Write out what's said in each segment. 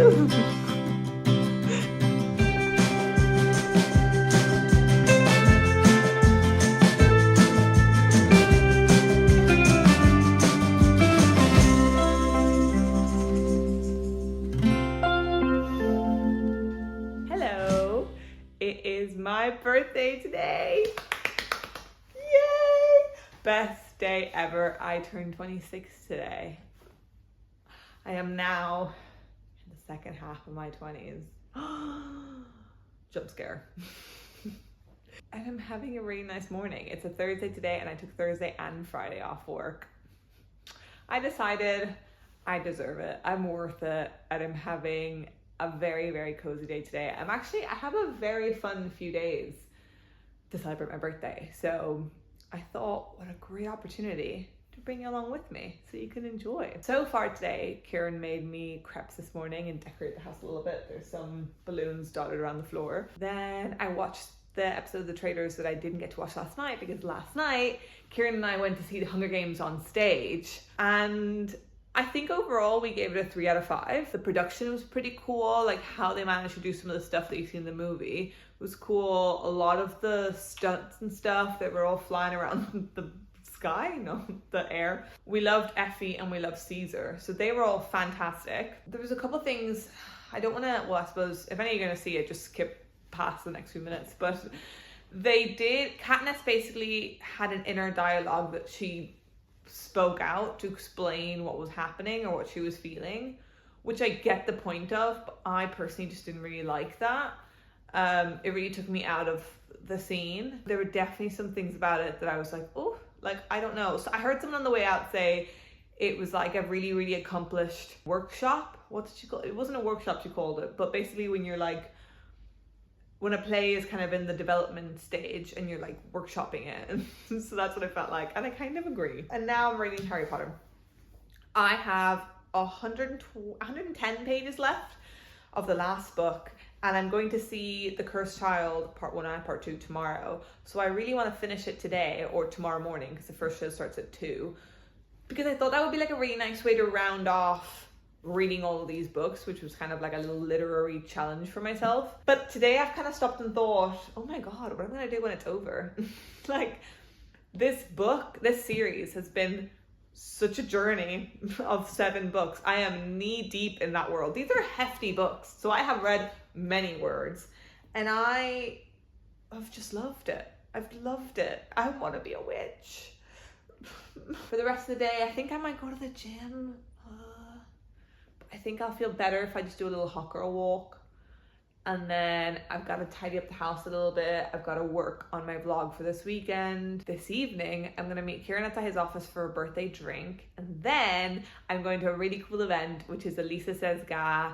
Hello, it is my birthday today. Yay! Best day ever. I turned 26 today. I am now in the second half of my 20s. Jump scare. And I'm having a really nice morning. It's a Thursday today and I took Thursday and Friday off work. I decided I deserve it. I'm worth it, and I'm having a very, very cozy day today. I have a very fun few days to celebrate my birthday. So I thought, what a great opportunity to bring you along with me so you can enjoy. So far today, Kieran made me crepes this morning and decorate the house a little bit. There's some balloons dotted around the floor. Then I watched the episode of The Traitors that I didn't get to watch last night because last night, Kieran and I went to see the Hunger Games on stage, and I think overall we gave it a 3 out of 5. The production was pretty cool, like how they managed to do some of the stuff that you see in the movie was cool. A lot of the stunts and stuff that were all flying around the sky, the air. We loved Effie and we loved Caesar, so they were all fantastic. There was a couple things I don't want to, well, I suppose if any of you are going to see it, just skip past the next few minutes, but Katniss basically had an inner dialogue that she spoke out to explain what was happening or what she was feeling, which I get the point of, but I personally just didn't really like that. It really took me out of the scene. There were definitely some things about it that I was like, oh, like, I don't know. So I heard someone on the way out say it was like a really, really accomplished workshop. What did she call it? It wasn't a workshop, she called it, but basically when a play is kind of in the development stage and you're like workshopping it. And so that's what I felt like. And I kind of agree. And now I'm reading Harry Potter. I have 110 pages left of the last book. And I'm going to see The Cursed Child Part 1 and Part 2 tomorrow. So I really want to finish it today or tomorrow morning because the first show starts at 2. Because I thought that would be like a really nice way to round off reading all of these books, which was kind of like a little literary challenge for myself. But today I've kind of stopped and thought, oh my god, what am I going to do when it's over? Like, this series has been such a journey of 7 books. I am knee deep in that world. These are hefty books, so I have read many words and I have just loved it. I've loved it. I want to be a witch. For the rest of the day, I think I might go to the gym. I think I'll feel better if I just do a little hot girl walk. And then I've got to tidy up the house a little bit. I've got to work on my vlog for this weekend. This evening, I'm going to meet Kieran at his office for a birthday drink. And then I'm going to a really cool event, which is Elisa Says Ga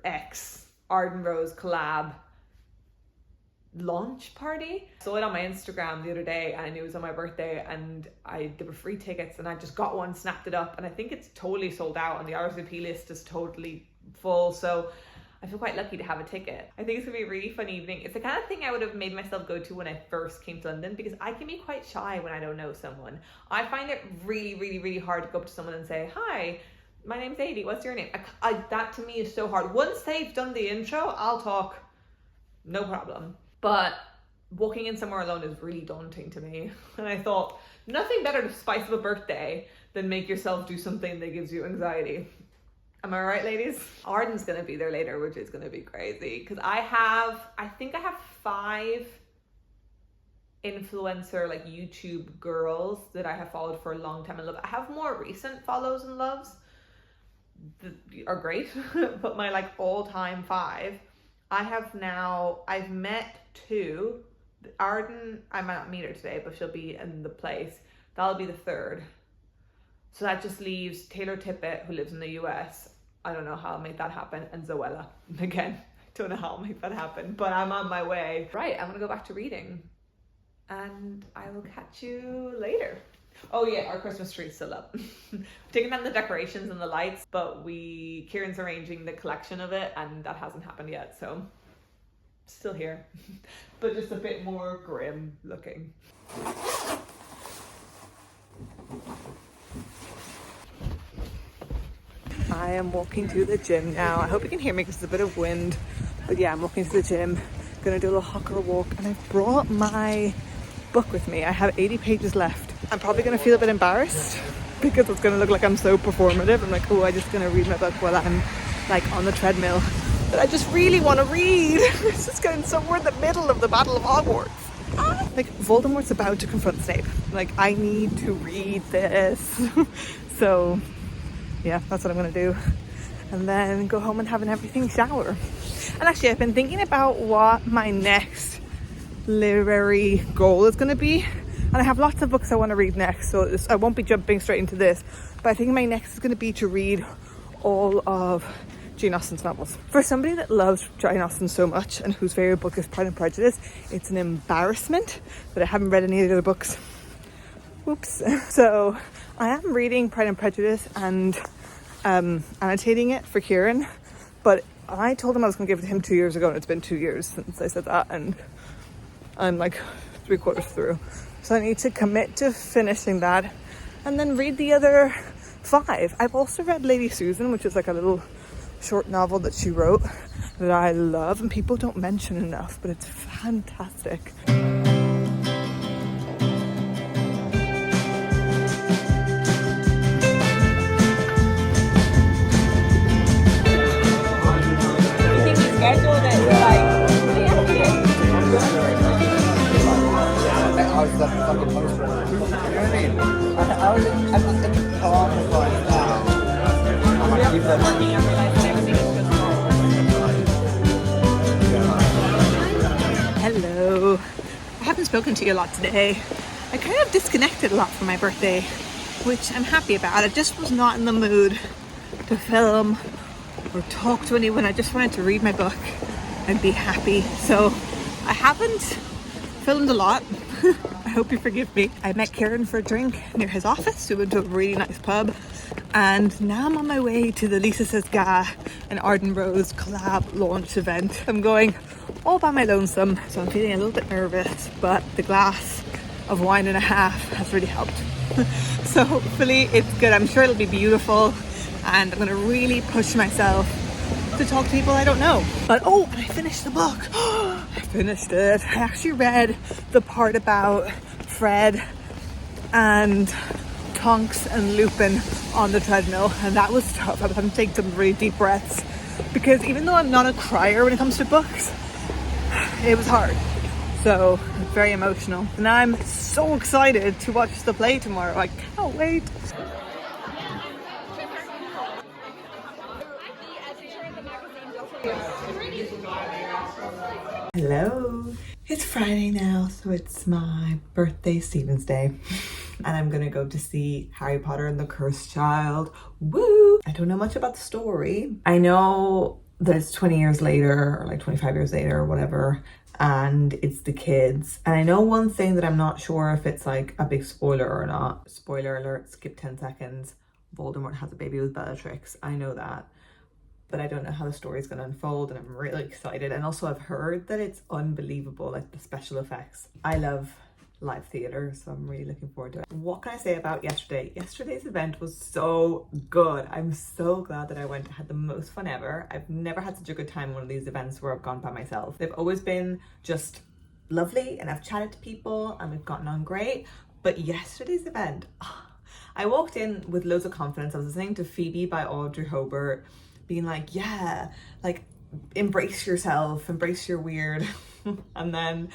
X Arden Rose collab launch party. I saw it on my Instagram the other day and I knew it was on my birthday, and there were free tickets and I just got one, snapped it up, and I think it's totally sold out and the RSVP list is totally full, so I feel quite lucky to have a ticket. I think it's gonna be a really fun evening. It's the kind of thing I would have made myself go to when I first came to London, because I can be quite shy when I don't know someone. I find it really, really, really hard to go up to someone and say, hi, my name's Aidy, what's your name? That to me is so hard. Once they've done the intro, I'll talk, no problem. But walking in somewhere alone is really daunting to me. And I thought, nothing better to spice up a birthday than make yourself do something that gives you anxiety. Am I right, ladies? Arden's gonna be there later, which is gonna be crazy. Because I think I have 5 influencer, like YouTube girls that I have followed for a long time and love. I have more recent follows and loves that are great, but my like all-time 5, I've met 2. Arden, I might not meet her today, but she'll be in the place. That'll be the 3rd. So that just leaves Taylor Tippett, who lives in the US. I don't know how I'll make that happen. And Zoella. Again, I don't know how I'll make that happen, but I'm on my way. Right, I'm gonna go back to reading. And I will catch you later. Oh yeah, our Christmas tree's still up. Taking down the decorations and the lights, but Kieran's arranging the collection of it, and that hasn't happened yet, so still here, but just a bit more grim looking. I am walking to the gym now. I hope you can hear me because there's a bit of wind. But yeah, I'm walking to the gym. Gonna do a little hawker walk, and I've brought my book with me. I have 80 pages left. I'm probably gonna feel a bit embarrassed because it's gonna look like I'm so performative. I'm like, oh, I'm just gonna read my book while I'm like on the treadmill. But I just really want to read. It's just getting so we're in the middle of the Battle of Hogwarts. Like Voldemort's about to confront Snape. Like I need to read this. So yeah, that's what I'm gonna do. And then go home and have an everything shower. And actually I've been thinking about what my next literary goal is gonna be. And I have lots of books I want to read next, so I won't be jumping straight into this. But I think my next is gonna be to read all of Jane Austen's novels. For somebody that loves Jane Austen so much and whose favourite book is Pride and Prejudice, it's an embarrassment that I haven't read any of the other books. Whoops. So I am reading Pride and Prejudice and annotating it for Kieran, but I told him I was going to give it to him 2 years ago, and it's been 2 years since I said that, and I'm like 3/4 through. So I need to commit to finishing that and then read the other 5. I've also read Lady Susan, which is like a little short novel that she wrote that I love and people don't mention enough, but it's fantastic. Hello. I haven't spoken to you a lot today. I kind of disconnected a lot for my birthday, which I'm happy about. I just was not in the mood to film or talk to anyone. I just wanted to read my book and be happy. So I haven't filmed a lot. I hope you forgive me. I met Kieran for a drink near his office. We went to a really nice pub, and now I'm on my way to the Lisa Says Ga and Arden Rose collab launch event. I'm going all by my lonesome, so I'm feeling a little bit nervous, but the glass of wine and a half has really helped. So hopefully it's good. I'm sure it'll be beautiful, and I'm gonna really push myself to talk to people I don't know. But oh, and I finished the book. I finished it. I actually read the part about Fred and Tonks and Lupin on the treadmill, and that was tough. I was having to take some really deep breaths because even though I'm not a crier when it comes to books, it was hard. So very emotional. And I'm so excited to watch the play tomorrow. I can't wait. Hello. It's Friday now, so it's my birthday, Stephen's Day. And I'm gonna go to see Harry Potter and the Cursed Child. Woo! I don't know much about the story. I know that it's 20 years later, or like 25 years later or whatever, and it's the kids. And I know one thing that I'm not sure if it's like a big spoiler or not. Spoiler alert, skip 10 seconds. Voldemort has a baby with Bellatrix. I know that. But I don't know how the story is going to unfold, and I'm really excited. And also I've heard that it's unbelievable, like the special effects. I love live theatre, so I'm really looking forward to it. What can I say about yesterday? Yesterday's event was so good. I'm so glad that I went. I had the most fun ever. I've never had such a good time at one of these events where I've gone by myself. They've always been just lovely, and I've chatted to people and we've gotten on great. But yesterday's event, I walked in with loads of confidence. I was listening to Phoebe by Audrey Hobart, being like, yeah, like embrace yourself, embrace your weird. And then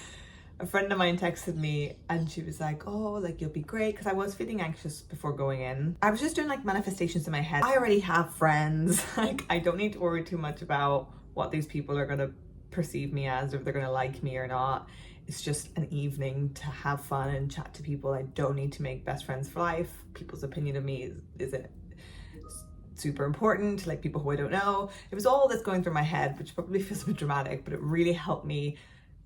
a friend of mine texted me and she was like, oh, like you'll be great, because I was feeling anxious before going in. I was just doing like manifestations in my head. I already have friends. Like I don't need to worry too much about what these people are gonna perceive me as, or if they're gonna like me or not. It's just an evening to have fun and chat to people. I don't need to make best friends for life. People's opinion of me isn't super important, like people who I don't know. It was all this going through my head, which probably feels a bit dramatic, but it really helped me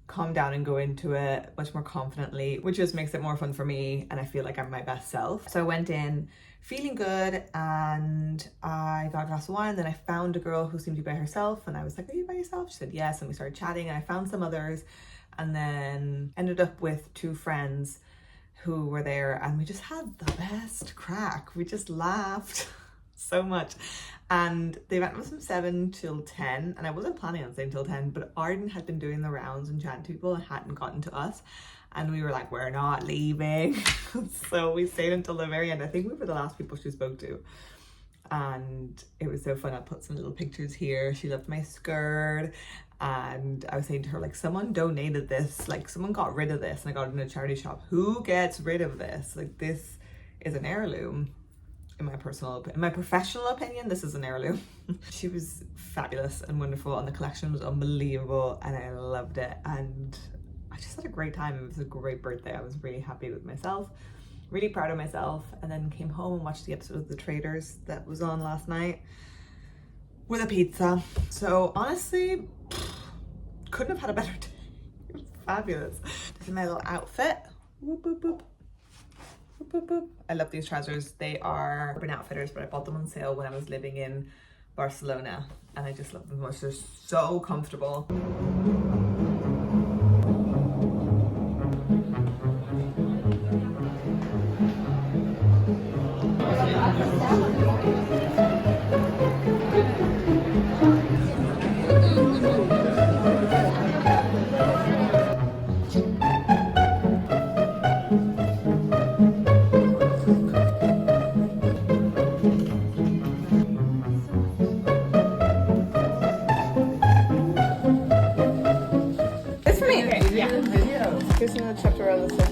calm down and go into it much more confidently, which just makes it more fun for me, and I feel like I'm my best self. So I went in feeling good, and I got a glass of wine. Then I found a girl who seemed to be by herself, and I was like, are you by yourself? She said yes, and we started chatting, and I found some others, and then ended up with 2 friends who were there, and we just had the best crack. We just laughed. so much. And the event was from 7 till 10, and I wasn't planning on staying till 10, but Arden had been doing the rounds and chatting to people and hadn't gotten to us, and we were like, we're not leaving. So we stayed until the very end. I think we were the last people she spoke to, and it was so fun. I put some little pictures here. She loved my skirt, and I was saying to her, like, someone donated this, like someone got rid of this and I got it in a charity shop. Who gets rid of this? Like, this is an heirloom. In my professional opinion, this is an heirloom. She was fabulous and wonderful, and the collection was unbelievable, and I loved it, and I just had a great time. It was a great birthday. I was really happy with myself, really proud of myself, and then came home and watched the episode of The Traitors that was on last night with a pizza. So honestly, couldn't have had a better day. It was fabulous. This is my little outfit. Whoop, whoop, whoop. Boop, boop. I love these trousers. They are Urban Outfitters, but I bought them on sale when I was living in Barcelona, and I just love them so much. They're so comfortable.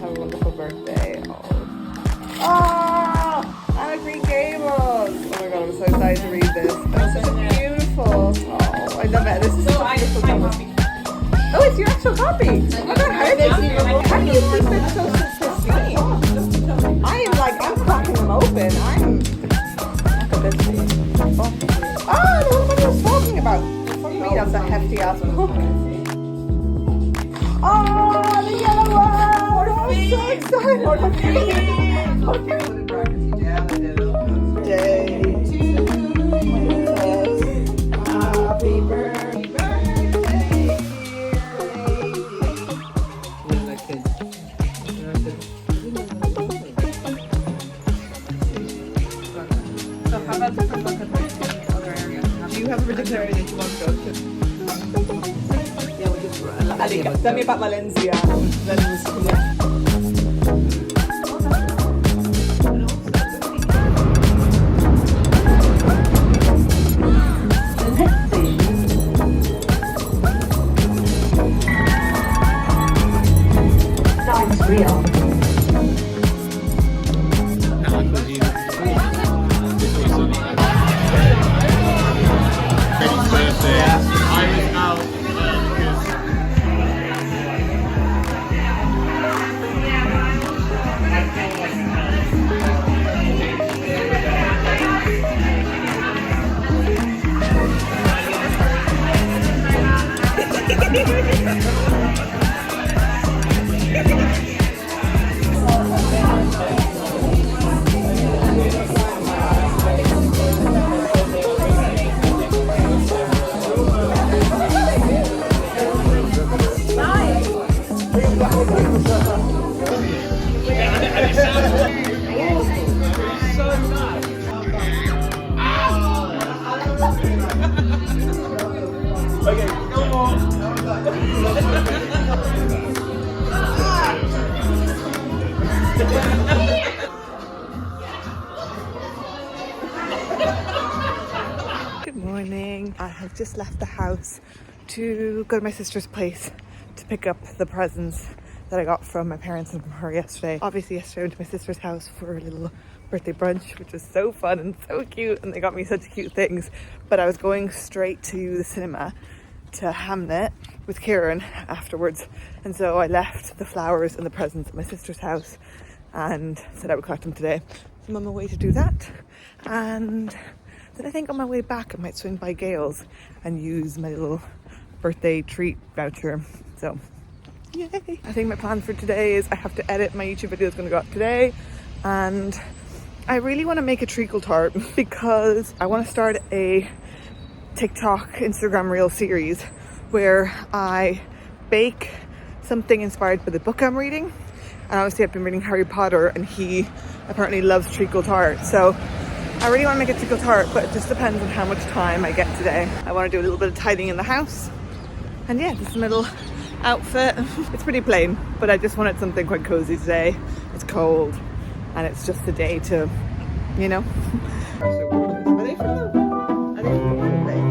Have a wonderful birthday. Oh, Anna Green Gables. Oh my god, I'm so excited to read this. It's so beautiful. Oh, I love it. This is so beautiful. Oh, it's your actual copy. Oh my god, how do you keep it so sweet? I'm cracking them open. Oh, the one I was talking about. For me, that's a hefty ass book. Oh, the yellow one! I'm so excited! Day to you. Happy birthday, dear lady. So how about different look at the other area? Do you have a particular area that you want to go to? Alika, tell me about Valencia. That's real. Good morning. I have just left the house to go to my sister's place to pick up the presents that I got from my parents and from her yesterday. Obviously yesterday I went to my sister's house for a little birthday brunch, which was so fun and so cute, and they got me such cute things. But I was going straight to the cinema to Hamnet with Kieran afterwards, and so I left the flowers and the presents at my sister's house and said I would collect them today. So I'm on my way to do that, and then I think on my way back I might swing by Gail's and use my little birthday treat voucher. So yay! I think my plan for today is I have to edit my YouTube video. It's going to go up today, and I really want to make a treacle tart because I want to start a TikTok, Instagram reel series where I bake something inspired by the book I'm reading. And obviously I've been reading Harry Potter and he apparently loves treacle tart. So I really want to make a treacle tart, but it just depends on how much time I get today. I want to do a little bit of tidying in the house. And yeah, this is my little outfit. It's pretty plain, but I just wanted something quite cozy today. It's cold and it's just a day to, you know. Are so gorgeous. Are they from the marketplace?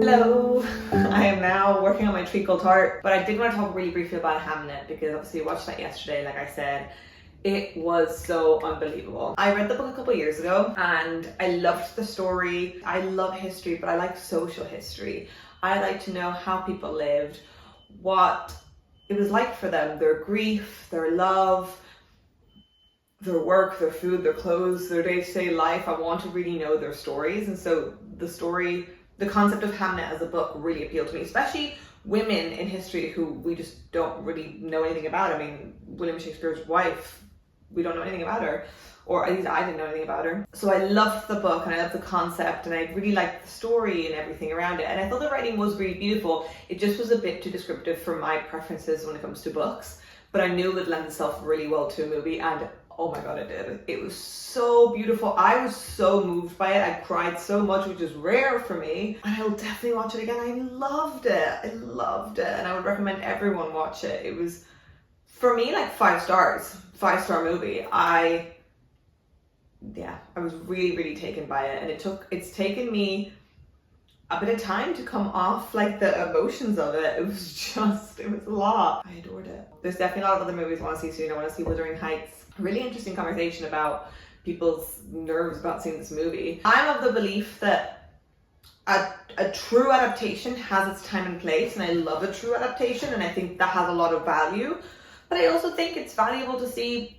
Hello, I am now working on my treacle tart, but I did want to talk really briefly about hamnet because obviously I watched that yesterday, like I said. It was so unbelievable. I read the book a couple of years ago and I loved the story. I love history, but I like social history. I like to know how people lived, what it was like for them, their grief, their love, their work, their food, their clothes, their day-to-day life. I want to really know their stories. And so the concept of hamnet as a book really appealed to me, especially women in history who we just don't really know anything about. I mean, William Shakespeare's wife, we don't know anything about her, or at least I didn't know anything about her. So I loved the book and I loved the concept and I really liked the story and everything around it. And I thought the writing was really beautiful. It just was a bit too descriptive for my preferences when it comes to books, but I knew it would lend itself really well to a movie, and oh my god, it did. It was so beautiful. I was so moved by it. I cried so much, which is rare for me. And I will definitely watch it again. I loved it. I loved it. And I would recommend everyone watch it. It was, for me, like 5 stars. 5-star movie. I was really, really taken by it. And it's taken me a bit of time to come off like the emotions of it. It was a lot. I adored it. There's definitely a lot of other movies I want to see soon. I want to see Wuthering Heights. Really interesting conversation about people's nerves about seeing this movie. I'm of the belief that a true adaptation has its time and place, and I love a true adaptation, and I think that has a lot of value. But I also think it's valuable to see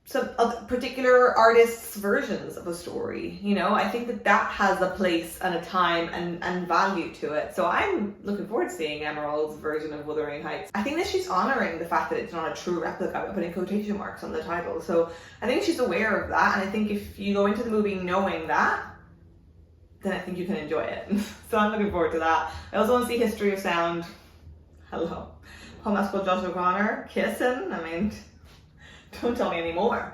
some particular artists' versions of a story. You know, I think that has a place and a time and value to it. So I'm looking forward to seeing Emerald's version of Wuthering Heights. I think that she's honoring the fact that it's not a true replica. I'm putting quotation marks on the title. So I think she's aware of that. And I think if you go into the movie knowing that, then I think you can enjoy it. So I'm looking forward to that. I also want to see History of Sound. Hello. Homeschool Josh O'Connor kissing. I mean, don't tell me anymore.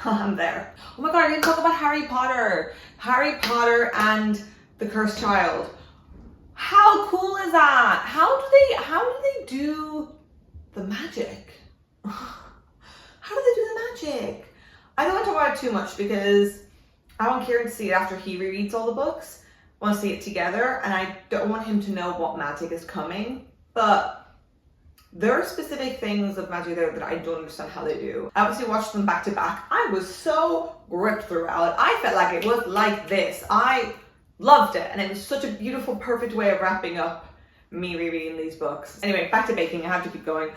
I'm there. Oh my god, I didn't talk about Harry Potter. Harry Potter and the Cursed Child. How cool is that? How do they do the magic? How do they do the magic? I don't want to talk about it too much because I want Kieran to see it after he rereads all the books. I want to see it together, and I don't want him to know what magic is coming. But there are specific things of magic there that I don't understand how they do. I obviously watched them back to back. I was so gripped throughout. I felt like it was like this. I loved it, and it was such a beautiful, perfect way of wrapping up me rereading these books. Anyway, back to baking. I have to keep going.